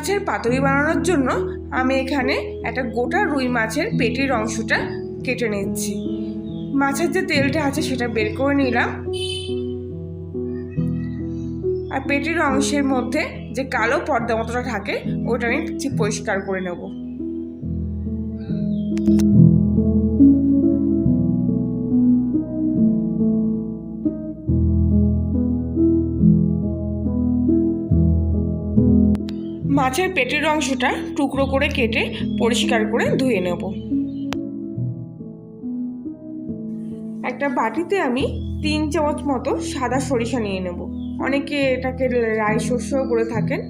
মাছের পাতুরি বানানোর জন্য আমি এখানে একটা গোটা রুই মাছের পেটির অংশটা কেটে নিচ্ছি। মাছের যে তেলটা আছে সেটা বের করে নিলাম, আর পেটির অংশের মধ্যে যে কালো পর্দা মতোটা থাকে ওটা আমি পরিষ্কার করে নেব। মাছের পেটের অংশটা টুকরো করে কেটে পরিষ্কার করে ধুয়ে নেব। একটা বাটিতে আমি 3 চামচ মতো সাদা সরিষা নিয়ে নেব। অনেকে এটাকে রাই শস্যও বলে থাকেন।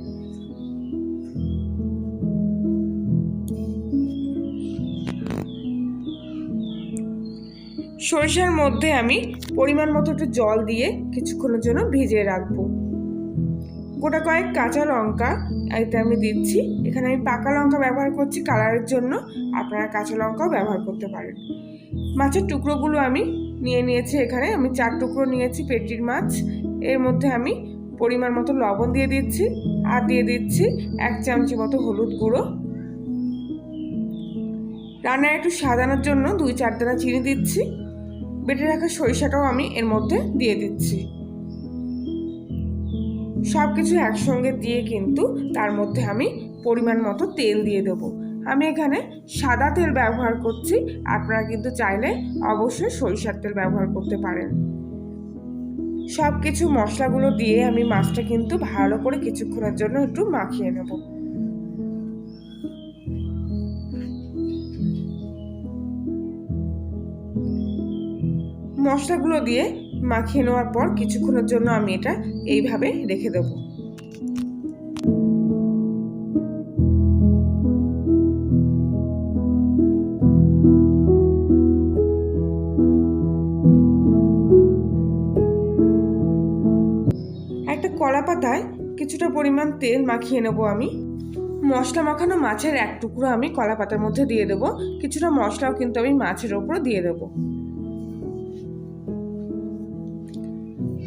সরিষার মধ্যে আমি পরিমাণ মতো একটু জল দিয়ে কিছুক্ষণের জন্য ভিজিয়ে রাখবো। গোটা কয়েক কাঁচা লঙ্কা এতে আমি দিচ্ছি। এখানে আমি পাকা লঙ্কা ব্যবহার করছি কালারের জন্য, আপনারা কাঁচা লঙ্কাও ব্যবহার করতে পারেন। মাছের টুকরোগুলো আমি নিয়েছি। এখানে আমি 4 টুকরো নিয়েছি পেটির মাছ। এর মধ্যে আমি পরিমাণ মতো লবণ দিয়ে দিচ্ছি, আর দিয়ে দিচ্ছি 1 চামচি মতো হলুদ গুঁড়ো। রান্নায় একটু সাজানোর জন্য 2-4 দানা চিনি দিচ্ছি। বেটে রাখা সরিষাটাও আমি এর মধ্যে দিয়ে দিচ্ছি। সব কিছু একসঙ্গে দিয়ে কিন্তু তার মধ্যে আমি পরিমাণ মতো তেল দিয়ে দেবো। আমি এখানে সাদা তেল ব্যবহার করছি, আপনারা কিন্তু চাইলে অবশ্যই সরিষার তেল ব্যবহার করতে পারেন। সব কিছু মশলাগুলো দিয়ে আমি মাছটা কিন্তু ভালো করে কিছুক্ষণের জন্য একটু মাখিয়ে নেব। মশলাগুলো দিয়ে মাখিয়ে নেওয়ার পর কিছুক্ষণের জন্য আমি এটা এইভাবে রেখে দেব। একটা কলা পাতায় কিছুটা পরিমাণ তেল মাখিয়ে নেব আমি। মশলা মাখানো মাছের 1 টুকরো আমি কলা পাতার মধ্যে দিয়ে দেবো। কিছুটা মশলাও কিন্তু আমি মাছের ওপর দিয়ে দেবো।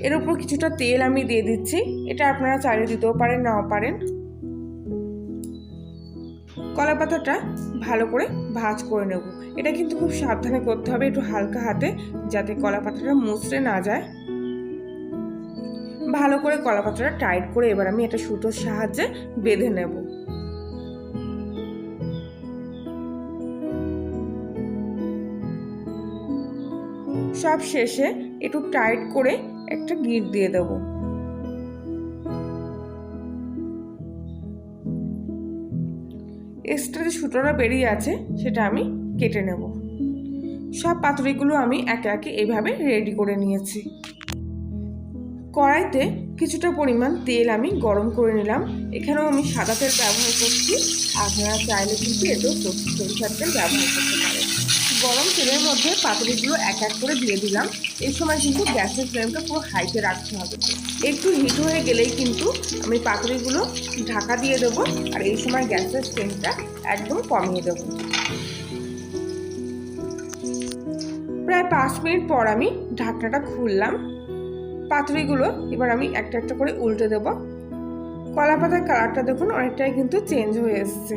এর উপর কিছুটা তেল আমি দিয়ে দিচ্ছি। এটা আপনারা চাইলে দিতেও পারেন, নাও পারেন। কলা পাতাটা ভালো করে ভাজ করে নেব। এটা কিন্তু খুব সাবধানে করতে হবে, একটু হালকা হাতে, যাতে কলা পাতাটা মুচড়ে না যায়। ভালো করে কলা পাতাটা টাইট করে এবার আমি একটা সুতোর সাহায্যে বেঁধে নেব। সব শেষে একটু টাইট করে একটা গিঁট দিয়ে দেব। এক্সট্রা যে সুতোটা বেরিয়ে আছে সেটা আমি কেটে নেব। সব পাতুরিগুলো আমি একে একে এইভাবে রেডি করে নিয়েছি। কড়াইতে কিছুটা পরিমাণ তেল আমি গরম করে নিলাম। এখানেও আমি সাদা তেল ব্যবহার করছি, আপনারা চাইলে কিন্তু এতেও সরিষার তেল ব্যবহার করতে পারেন। গরম তেলের মধ্যে পাতুরিগুলো এক এক করে দিয়ে দিলাম। এই সময় কিন্তু গ্যাসের ফ্লেমটা পুরো হাইতে রাখতে হবে। একটু হিট হয়ে গেলেই কিন্তু আমি পাতুরিগুলো ঢাকা দিয়ে দেবো, আর এই সময় গ্যাসের ফ্লেমটা একদম কমিয়ে দেবো। প্রায় 5 মিনিট পর আমি ঢাকনাটা খুললাম। পাতুরিগুলো এবার আমি একটা একটা করে উল্টে দেব। কলা পাতার কালারটা দেখুন অনেকটাই কিন্তু চেঞ্জ হয়ে এসছে।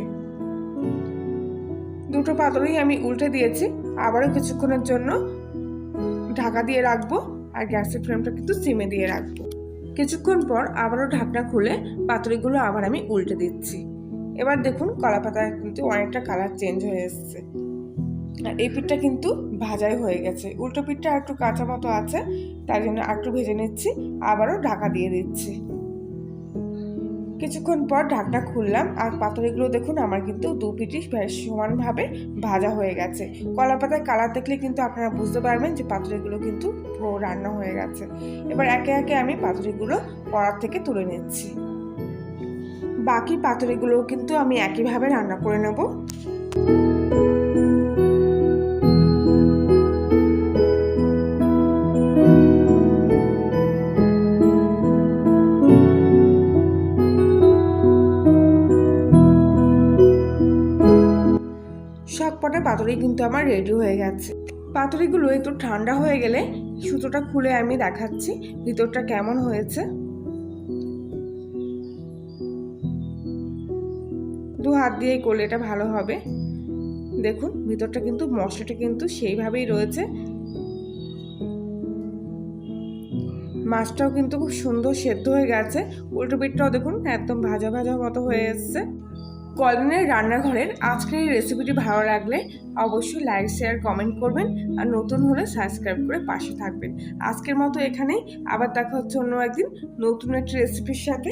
দুটো পাতুরি আমি উল্টে দিয়েছি। আবারও কিছুক্ষণের জন্য ঢাকা দিয়ে রাখবো, আর গ্যাসের ফ্লেমটা কিন্তু সিমে দিয়ে রাখবো। কিছুক্ষণ পর আবারও ঢাকনা খুলে পাতুরিগুলো আবার আমি উল্টে দিচ্ছি। এবার দেখুন কলা পাতায় কিন্তু অনেকটা কালার চেঞ্জ হয়ে এসছে, আর এই পিঠটা কিন্তু ভাজাই হয়ে গেছে। উল্টো পিঠটা একটু কাঁচা মতো আছে, তাই জন্য একটু ভেজে নিচ্ছি। আবারও ঢাকা দিয়ে দিচ্ছি। কিছুক্ষণ পর ঢাকনা খুললাম, আর পাতুরিগুলো দেখুন আমার কিন্তু 2 পিঠই সমানভাবে ভাজা হয়ে গেছে। কলা পাতায় কালার দেখলে কিন্তু আপনারা বুঝতে পারবেন যে পাতুরিগুলো কিন্তু পুরো রান্না হয়ে গেছে। এবার একে একে আমি পাতুরিগুলো কড়া থেকে তুলে নিচ্ছি। বাকি পাতুরিগুলোও কিন্তু আমি একইভাবে রান্না করে নেব। সবকটা পাতুরি কিন্তু আমার রেডি হয়ে গেছে। পাতুরিগুলো একটু ঠান্ডা হয়ে গেলে সুতোটা খুলে আমি দেখাচ্ছি ভিতরটা কেমন হয়েছে। দু হাত দিয়েই করলে এটা ভালো হবে। দেখুন ভিতরটা কিন্তু মশলাটা কিন্তু সেইভাবেই রয়েছে। মাছটাও কিন্তু খুব সুন্দর সেদ্ধ হয়ে গেছে, উল্টো পিঠটাও দেখুন একদম ভাজা ভাজা মতো হয়ে এসছে। কল্যাণের রান্নাঘরের আজকের এই রেসিপিটি ভালো লাগলে অবশ্যই লাইক শেয়ার কমেন্ট করবেন, আর নতুন হলে সাবস্ক্রাইব করে পাশে থাকবেন। আজকের মতো এখানেই, আবার দেখা হচ্ছে অন্য একদিন নতুন একটা রেসিপির সাথে।